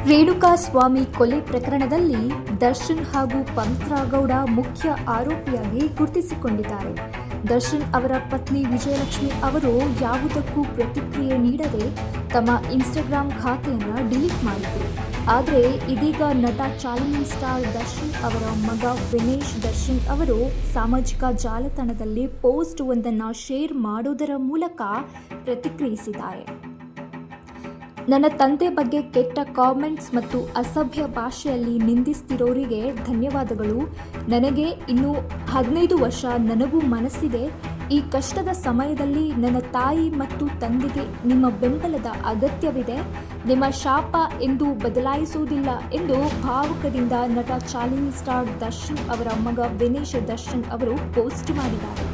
ರೇಣುಕಾಸ್ವಾಮಿ ಕೊಲೆ ಪ್ರಕರಣದಲ್ಲಿ ದರ್ಶನ್ ಹಾಗೂ ಪವಿತ್ರ ಗೌಡ ಮುಖ್ಯ ಆರೋಪಿಯಾಗಿ ಗುರುತಿಸಿಕೊಂಡಿದ್ದಾರೆ. ದರ್ಶನ್ ಅವರ ಪತ್ನಿ ವಿಜಯಲಕ್ಷ್ಮಿ ಅವರು ಯಾವುದಕ್ಕೂ ಪ್ರತಿಕ್ರಿಯೆ ನೀಡದೆ ತಮ್ಮ ಇನ್ಸ್ಟಾಗ್ರಾಂ ಖಾತೆಯನ್ನು ಡಿಲೀಟ್ ಮಾಡಿದರು. ಆದರೆ ಇದೀಗ ನಟ ಚಾಲೆಂಜಿಂಗ್ ಸ್ಟಾರ್ ದರ್ಶನ್ ಅವರ ಮಗ ವಿನೇಶ್ ದರ್ಶನ್ ಅವರು ಸಾಮಾಜಿಕ ಜಾಲತಾಣದಲ್ಲಿ ಪೋಸ್ಟ್ ಒಂದನ್ನು ಶೇರ್ ಮಾಡುವುದರ ಮೂಲಕ ಪ್ರತಿಕ್ರಿಯಿಸಿದ್ದಾರೆ. ನನ್ನ ತಂದೆ ಬಗ್ಗೆ ಕೆಟ್ಟ ಕಾಮೆಂಟ್ಸ್ ಮತ್ತು ಅಸಭ್ಯ ಭಾಷೆಯಲ್ಲಿ ನಿಂದಿಸ್ತಿರೋರಿಗೆ ಧನ್ಯವಾದಗಳು. ನನಗೆ ಇನ್ನೂ 15 ವರ್ಷ, ನನಗೂ ಮನಸ್ಸಿದೆ. ಈ ಕಷ್ಟದ ಸಮಯದಲ್ಲಿ ನನ್ನ ತಾಯಿ ಮತ್ತು ತಂದೆಗೆ ನಿಮ್ಮ ಬೆಂಬಲದ ಅಗತ್ಯವಿದೆ. ನಿಮ್ಮ ಶಾಪ ಎಂದು ಬದಲಾಯಿಸುವುದಿಲ್ಲ ಎಂದು ಭಾವುಕದಿಂದ ನಟ ಚಾಲೆಂಜಿಂಗ್ ಸ್ಟಾರ್ ದರ್ಶನ್ ಅವರ ಮಗ ವಿನೇಶ್ ದರ್ಶನ್ ಅವರು ಪೋಸ್ಟ್ ಮಾಡಿದ್ದಾರೆ.